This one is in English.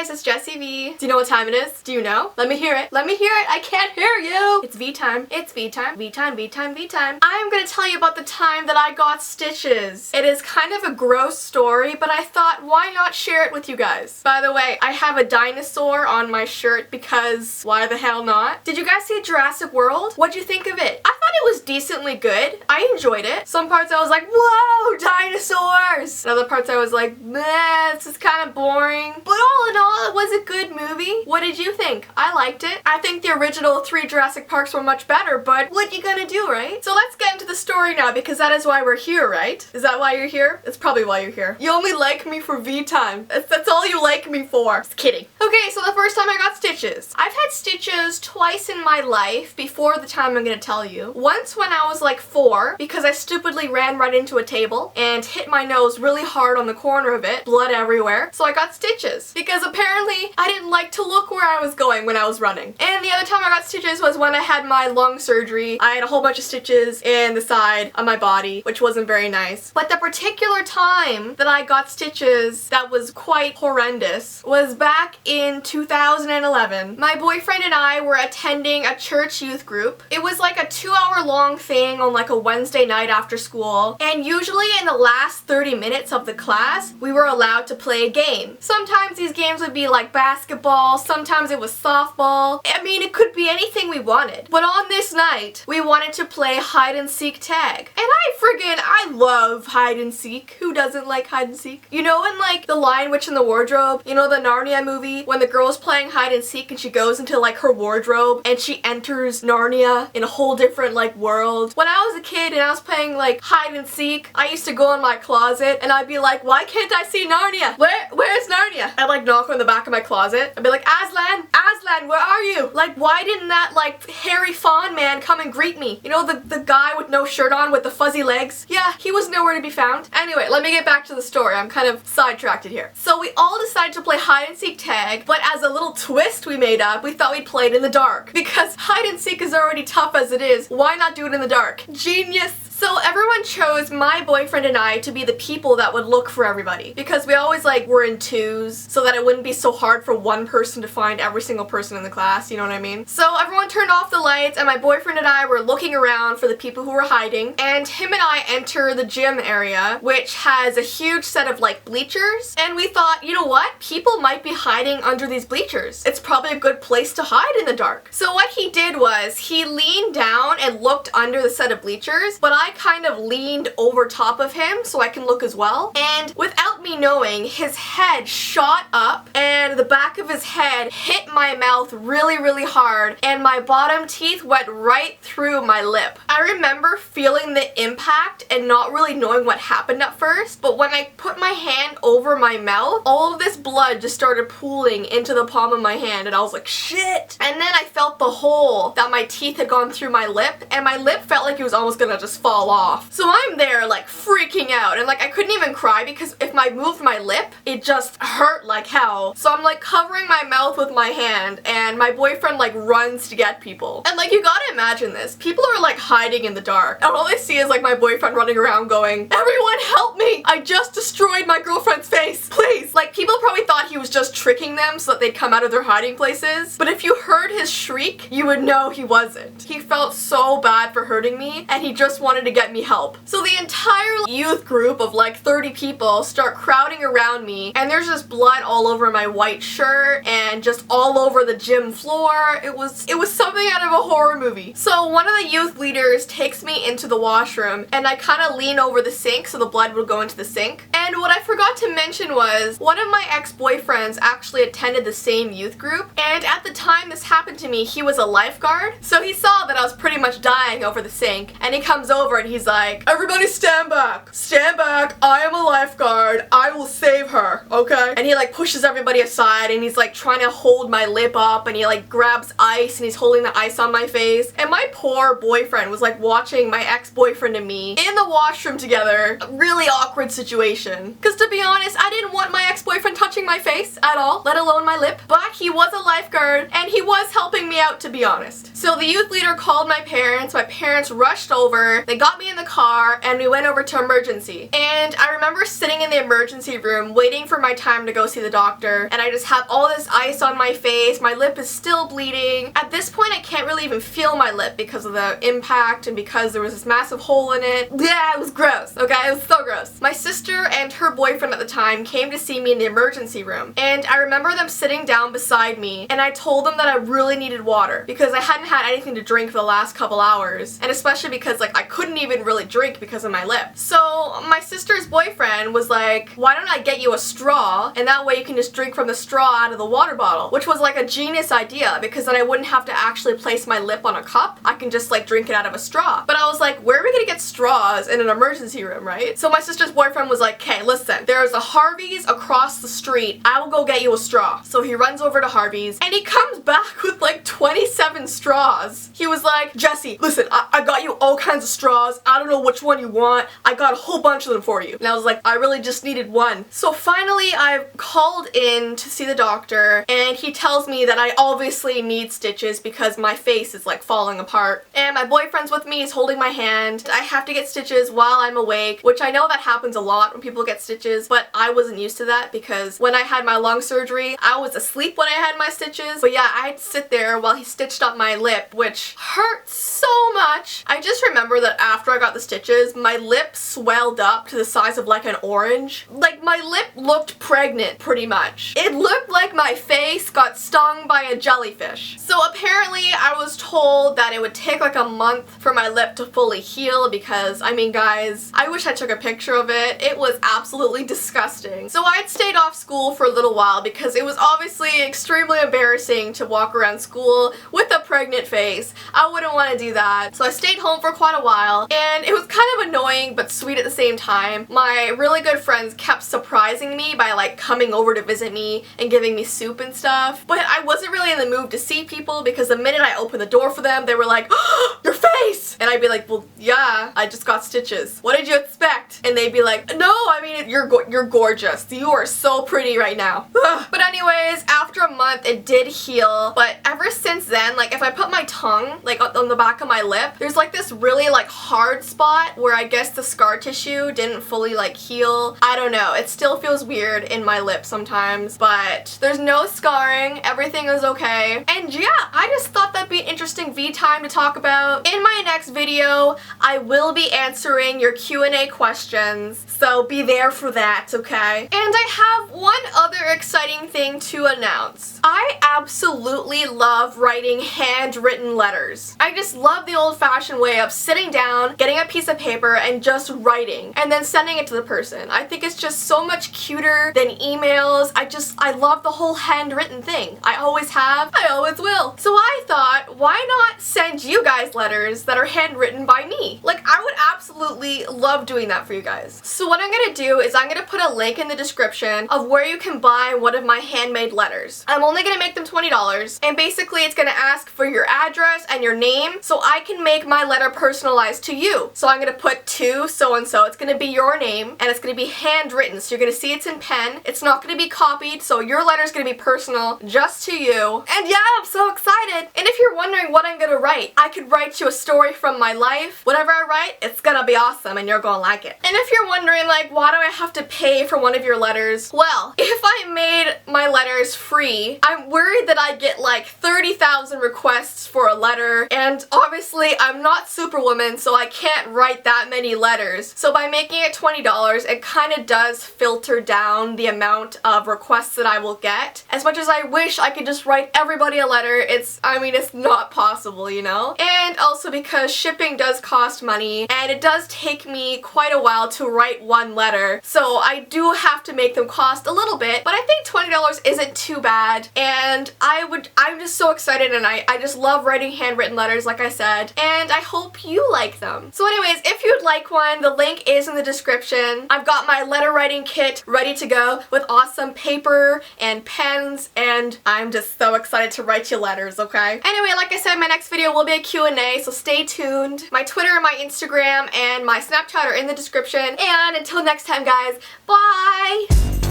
guys, it's Jessie V. Do you know what time it is? Do you know? Let me hear it. Let me hear it. I can't hear you. It's V time. It's V time. V time, V time, V time. I'm gonna tell you about the time that I got stitches. It is kind of a gross story, but I thought, why not share it with you guys? By the way, I have a dinosaur on my shirt because why the hell not? Did you guys see Jurassic World? What'd you think of it? I thought it was decently good. I enjoyed it. Some parts I was like, whoa, dinosaurs! And other parts I was like, meh, this is kind of boring. But all in all, it was a good movie. What did you think? I liked it. I think the original 3 Jurassic Parks were much better, but what you gonna do, right? So let's get into the story now, because that is why we're here, right? Is that why you're here? It's probably why you're here. You only like me for V time. That's all you like me for. Just kidding. Okay, so the first time I got stitches. I've had stitches twice in my life before the time I'm gonna tell you. Once when I was like 4, because I stupidly ran right into a table and hit my nose really hard on the corner of it, blood everywhere, so I got stitches. Because apparently I didn't like to look where I was going when I was running. And the other time I got stitches was when I had my lung surgery. I had a whole bunch of stitches in the side of my body, which wasn't very nice. But the particular time that I got stitches that was quite horrendous was back in 2011. My boyfriend and I were attending a church youth group. It was like a 2-hour long thing on like a Wednesday night after school, and usually in the last 30 minutes of the class we were allowed to play a game. Sometimes these games would be like basketball, sometimes it was softball. I mean, it could be anything we wanted. But on this night we wanted to play hide and seek tag. And I love hide and seek. Who doesn't like hide and seek? You know, in like The Lion, Witch, and the Wardrobe, you know, the Narnia movie, when the girl's playing hide and seek and she goes into like her wardrobe and she enters Narnia in a whole different like world. When I was a kid and I was playing like hide and seek, I used to go in my closet and I'd be like, why can't I see Narnia? Where's Narnia? I'd like knock on the back of my closet. I'd be like, Aslan, where are you? Like, why didn't that like hairy fawn man come and greet me? You know, the guy with no shirt on with the fuzzy legs? Yeah, he was nowhere to be found. Anyway, let me get back to the story. I'm kind of sidetracked here. So we all decided to play hide and seek tag, but as a little twist we made up, we thought we'd play it in the dark. Because hide and seek is already tough as it is. Why not do it in the dark? Genius! So everyone chose my boyfriend and I to be the people that would look for everybody, because we always like were in twos so that it wouldn't be so hard for one person to find every single person in the class, you know what I mean? So everyone turned off the lights and my boyfriend and I were looking around for the people who were hiding, and him and I enter the gym area, which has a huge set of like bleachers, and we thought, you know what? People might be hiding under these bleachers. It's probably a good place to hide in the dark. So what he did was he leaned down and looked under the set of bleachers, but I kind of leaned over top of him so I can look as well, and without me knowing, his head shot up and the back of his head hit my mouth really hard, and my bottom teeth went right through my lip. I remember feeling the impact and not really knowing what happened at first, but when I put my hand over my mouth, all of this blood just started pooling into the palm of my hand, and I was like, shit! And then I felt the hole that my teeth had gone through my lip, and my lip felt like it was almost gonna just fall off. So I'm there like freaking out, and like I couldn't even cry because if I moved my lip, it just hurt like hell. So I'm like covering my mouth with my hand, and my boyfriend like runs to get people. And like, you gotta imagine this. People are like hiding in the dark, and all they see is like my boyfriend running around going, everyone help me! I just destroyed my girlfriend's face, please! Like, people probably thought he was just tricking them so that they'd come out of their hiding places, but if you heard his shriek, you would know he wasn't. He felt so bad for hurting me, and he just wanted to get me help. So the entire youth group of like 30 people start crowding around me, and there's just blood all over my white shirt and just all over the gym floor. It was something out of a horror movie. So one of the youth leaders takes me into the washroom, and I kind of lean over the sink so the blood would go into the sink. And what I forgot to mention was one of my ex-boyfriends actually attended the same youth group, and at the time this happened to me, he was a lifeguard. So he saw that I was pretty much dying over the sink, and he comes over and he's like, everybody stand back! Stand back! I am a lifeguard. I will save her, okay? And he like pushes everybody aside, and he's like trying to hold my lip up, and he like grabs ice and he's holding the ice on my face. And my poor boyfriend was like watching my ex-boyfriend and me in the washroom together. A really awkward situation. boyfriend. Because to be honest, I didn't want my ex-boyfriend touching my face at all, let alone my lip. But he was a lifeguard and he was helping me out, to be honest. So the youth leader called my parents rushed over, they got me in the car, and we went over to emergency. And I remember sitting in the emergency room waiting for my time to go see the doctor, and I just have all this ice on my face, my lip is still bleeding. At this point I can't really even feel my lip because of the impact and because there was this massive hole in it. Yeah, it was gross, okay? It was so gross. My sister and her boyfriend at the time came to see me in the emergency room, and I remember them sitting down beside me, and I told them that I really needed water because I hadn't had anything to drink for the last couple hours, and especially because like I couldn't even really drink because of my lip. So my sister's boyfriend was like, why don't I get you a straw, and that way you can just drink from the straw out of the water bottle, which was like a genius idea because then I wouldn't have to actually place my lip on a cup. I can just like drink it out of a straw. But I was like, where are we gonna get straws in an emergency room, right? So my sister's boyfriend was like, okay, listen, there's a Harvey's across the street. I will go get you a straw. So he runs over to Harvey's and he comes back with like 27 straws. He was like, Jessie, listen, I got you all kinds of straws. I don't know which one you want. I got a whole bunch of them for you. And I was like, I really just needed one. So finally I called in to see the doctor and he tells me that I obviously need stitches because my face is like falling apart. And my boyfriend's with me, he's holding my hand. I have to get stitches while I'm awake, which I know that happens a lot when people get stitches, but I wasn't used to that because when I had my lung surgery, I was asleep when I had my stitches. But yeah, I had to sit there while he stitched up my lip, which hurt so much. I just remember that after I got the stitches, my lip swelled up to the size of like an orange. Like my lip looked pregnant pretty much. It looked like my face got stung by a jellyfish. So apparently I was told that it would take like a month for my lip to fully heal because, I mean guys, I wish I took a picture of it. It was absolutely disgusting. So I'd stayed off school for a little while because it was obviously extremely embarrassing to walk around school with a pregnant face. I wouldn't want to do that. So I stayed home for quite a while and it was kind of annoying but sweet at the same time. My really good friends kept surprising me by like coming over to visit me and giving me soup and stuff. But I wasn't really in the mood to see people because the minute I opened the door for them, they were like, oh, your face! And I'd be like, well, yeah, I just got stitches. What did you expect? And they'd be like, no, I mean, you're gorgeous. You are so pretty right now. But anyways, after a month, it did heal. But ever since then, like if I put my tongue like on the back of my lip, there's like this really like hard spot where I guess the scar tissue didn't fully like heal. I don't know. It still feels weird in my lip sometimes, but there's no scarring. Everything is okay. And yeah, I just thought that'd be an interesting V time to talk about. In my next video, I will be answering your Q&A questions, so be there for that, okay? And I have one other exciting thing to announce. I absolutely love writing handwritten letters. I just love the old-fashioned way of sitting down, getting a piece of paper, and just writing, and then sending it to the person. I think it's just so much cuter than emails. I love the whole handwritten thing. I always have, I always will. So I thought, why not send you guys letters that are handwritten by me? Like, I would absolutely love doing that for you guys. So what I'm gonna do is I'm gonna put a link in the description of where you can buy one of my handmade letters. I'm only gonna make them $20, and basically it's gonna ask for your address and your name so I can make my letter personalized to you. So I'm gonna put to so-and-so. It's gonna be your name, and it's gonna be handwritten, so you're gonna see it's in pen. It's not gonna be copied, so your letter's gonna be personal just to you. And yeah, I'm so excited. And if you're wondering what I'm gonna write, I could write you a story from my life. Whatever I write, it's gonna be awesome and you're gonna like it. And if you're wondering like, why do I have to pay for one of your letters? Well, if I made my letters free, I'm worried that I get like 30,000 requests for a letter, and obviously I'm not Superwoman, so I can't write that many letters. So by making it $20, it kind of does filter down the amount of requests that I will get. As much as I wish I could just write everybody a letter, it's not possible, you know? And also because shipping does cost money, and it does take me quite a while to write one letter, so I do have to make them cost a little bit, but I think $20 isn't too bad, and I'm just so excited, and I just love writing handwritten letters, like I said, and I hope you like them. So anyways, if you'd like one, the link is in the description. I've got my letter writing kit ready to go with awesome paper and pens, and I'm just so excited to write you letters, okay? Anyway, like I said, my next video will be a Q&A, so stay tuned. My Twitter, my Instagram, and my Snapchat are in the description, and until next next time, guys. Bye!